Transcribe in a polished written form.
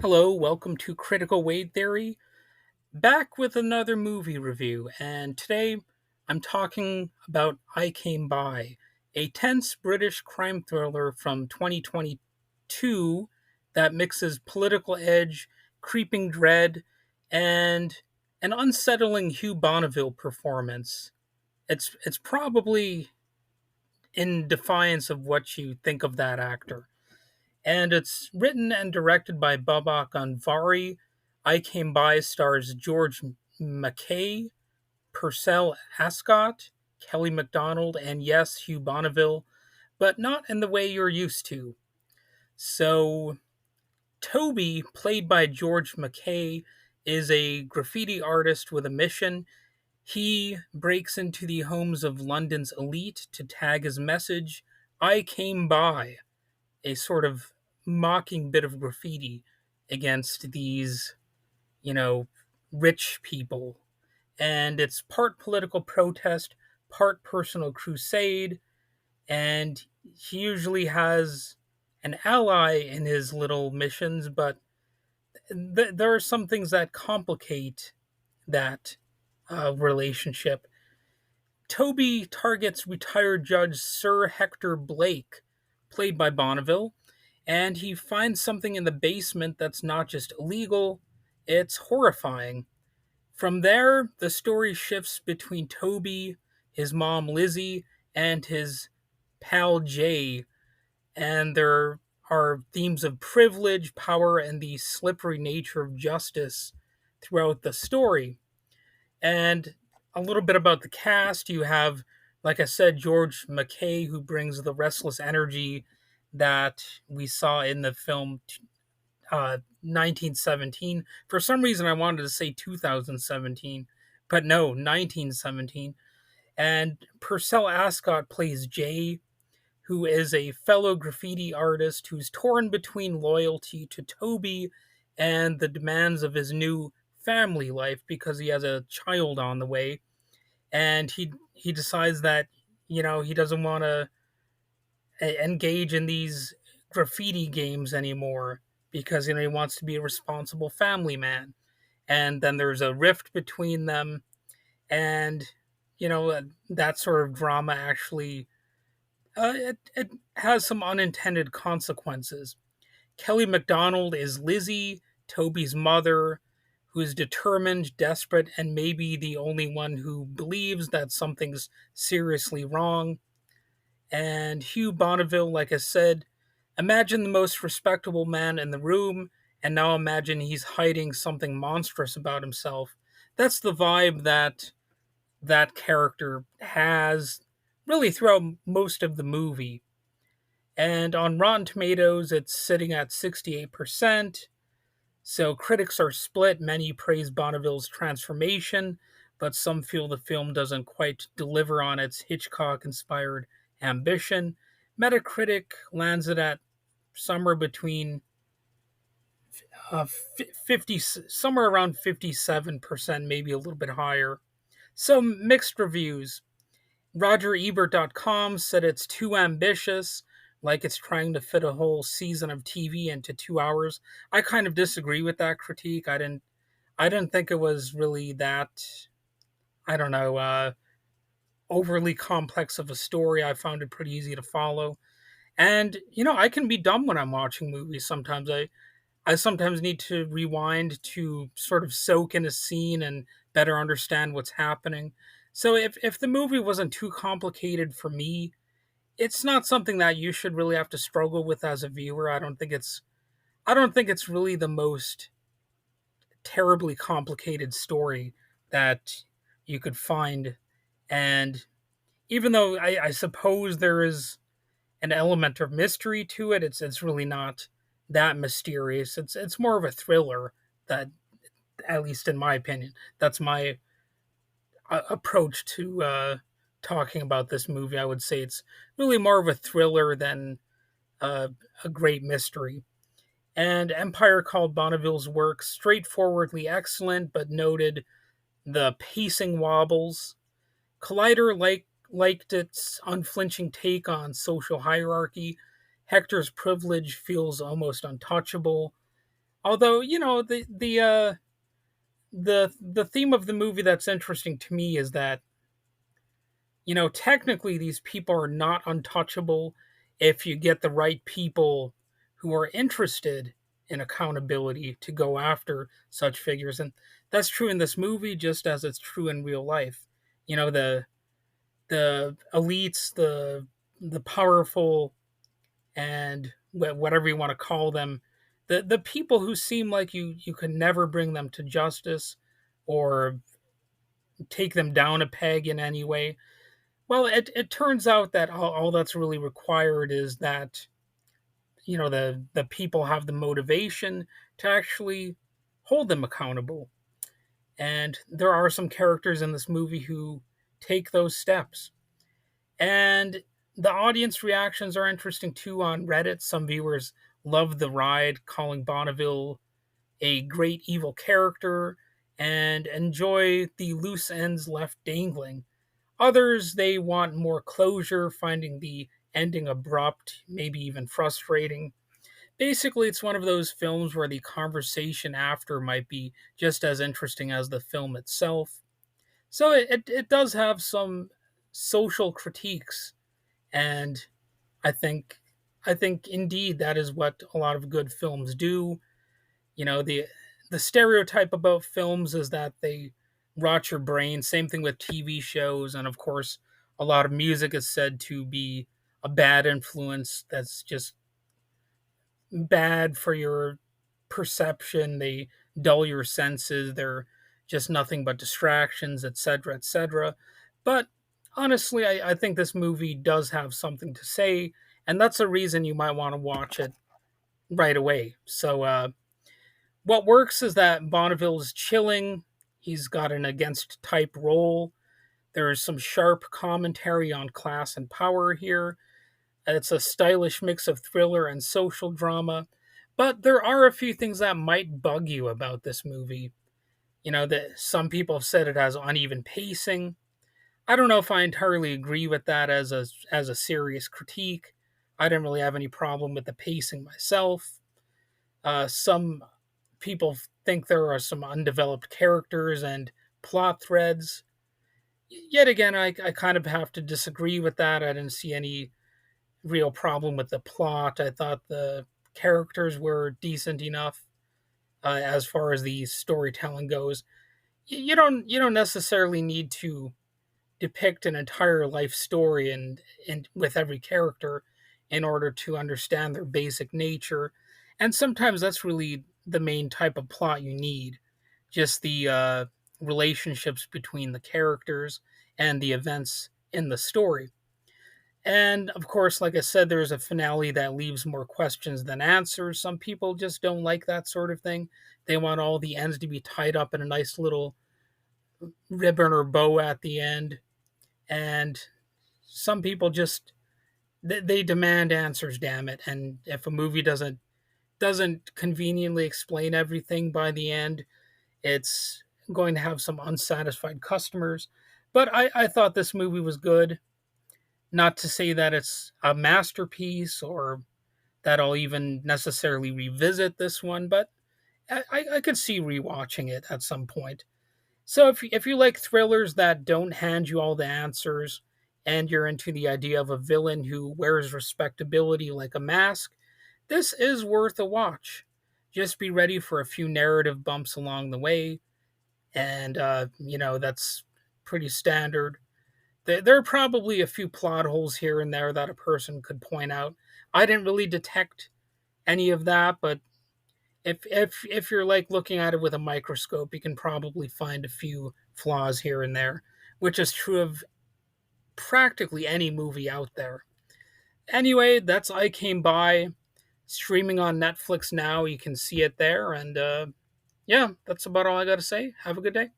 Hello, welcome to Critical Weight Theory. Back with another movie review, and today I'm talking about I Came By, a tense British crime thriller from 2022 that mixes political edge, creeping dread, and an unsettling Hugh Bonneville performance. It's probably in defiance of what you think of that actor. And it's written and directed by Babak Anvari. I Came By stars George McKay, Purcell Ascot, Kelly MacDonald, and yes, Hugh Bonneville, but not in the way you're used to. So, Toby, played by George McKay, is a graffiti artist with a mission. He breaks into the homes of London's elite to tag his message, I came by, a sort of mocking bit of graffiti against these, you know, rich people. And it's part political protest, part personal crusade, and he usually has an ally in his little missions, but there are some things that complicate that relationship. Toby targets retired Judge Sir Hector Blake, played by Bonneville, and he finds something in the basement that's not just illegal, it's horrifying. From there, the story shifts between Toby, his mom Lizzie, and his pal Jay, and there are themes of privilege, power, and the slippery nature of justice throughout the story. And a little bit about the cast. You have, like I said, George McKay, who brings the restless energy that we saw in the film 1917. For some reason, I wanted to say 2017, but no, 1917. And Purcell Ascot plays Jay, who is a fellow graffiti artist who's torn between loyalty to Toby and the demands of his new family life because he has a child on the way. And he decides that he doesn't want to engage in these graffiti games anymore because he wants to be a responsible family man. And then there's a rift between them, and that sort of drama actually it has some unintended consequences. Kelly MacDonald is Lizzie, Toby's mother, who is determined, desperate, and maybe the only one who believes that something's seriously wrong. And Hugh Bonneville, like I said, imagine the most respectable man in the room, and now imagine he's hiding something monstrous about himself. That's the vibe that that character has really throughout most of the movie. And on Rotten Tomatoes, it's sitting at 68%. So critics are split. Many praise Bonneville's transformation, but some feel the film doesn't quite deliver on its Hitchcock inspired ambition. Metacritic lands it at somewhere between 50, somewhere around 57%, maybe a little bit higher. So mixed reviews. RogerEbert.com said it's too ambitious, like it's trying to fit a whole season of TV into 2 hours. I kind of disagree with that critique. I didn't think it was really that, I don't know, overly complex of a story. I found it pretty easy to follow. And I can be dumb when I'm watching movies sometimes. I sometimes need to rewind to sort of soak in a scene and better understand what's happening. So if the movie wasn't too complicated for me, it's not something that you should really have to struggle with as a viewer. I don't think it's really the most terribly complicated story that you could find. And even though I suppose there is an element of mystery to it, it's really not that mysterious. It's more of a thriller that, at least in my opinion, that's my approach to talking about this movie. I would say it's really more of a thriller than uh, a great mystery. And Empire called Bonneville's work straightforwardly excellent, but noted the pacing wobbles. Collider liked its unflinching take on social hierarchy. Hector's privilege feels almost untouchable. Although the theme of the movie that's interesting to me is that technically these people are not untouchable if you get the right people who are interested in accountability to go after such figures. And that's true in this movie just as it's true in real life. The elites, the powerful, and whatever you want to call them, the people who seem like you could never bring them to justice or take them down a peg in any way. Well, it turns out that all that's really required is that the people have the motivation to actually hold them accountable. And there are some characters in this movie who take those steps. And the audience reactions are interesting too on Reddit. Some viewers love the ride, calling Bonneville a great evil character and enjoy the loose ends left dangling. Others, they want more closure, finding the ending abrupt, maybe even frustrating. Basically, it's one of those films where the conversation after might be just as interesting as the film itself. So it does have some social critiques, and I think I think indeed that is what a lot of good films do. The stereotype about films is that they rot your brain. Same thing with TV shows, and of course, a lot of music is said to be a bad influence. That's just bad for your perception. They dull your senses. They're just nothing but distractions, etc., etc. But honestly, I think this movie does have something to say, and that's a reason you might want to watch it right away. So, what works is that Bonneville is chilling. He's got an against type role. There is some sharp commentary on class and power here. It's a stylish mix of thriller and social drama. But there are a few things that might bug you about this movie. That some people have said it has uneven pacing. I don't know if I entirely agree with that as a serious critique. I didn't really have any problem with the pacing myself. Some people think there are some undeveloped characters and plot threads. Yet again, I kind of have to disagree with that. I didn't see any real problem with the plot. I thought the characters were decent enough as far as the storytelling goes. You don't necessarily need to depict an entire life story and with every character in order to understand their basic nature. And sometimes that's really the main type of plot you need. Just the relationships between the characters and the events in the story. And of course, like I said, there's a finale that leaves more questions than answers. Some people just don't like that sort of thing. They want all the ends to be tied up in a nice little ribbon or bow at the end. And some people just they demand answers, damn it. And if a movie doesn't conveniently explain everything by the end, it's going to have some unsatisfied customers. But I thought this movie was good. Not to say that it's a masterpiece or that I'll even necessarily revisit this one, but I could see rewatching it at some point. So if you like thrillers that don't hand you all the answers and you're into the idea of a villain who wears respectability like a mask, this is worth a watch. Just be ready for a few narrative bumps along the way, and that's pretty standard. There are probably a few plot holes here and there that a person could point out. I didn't really detect any of that, but if you're like looking at it with a microscope, you can probably find a few flaws here and there, which is true of practically any movie out there. Anyway, that's I Came By, streaming on Netflix now. You can see it there, and yeah, that's about all I got to say. Have a good day.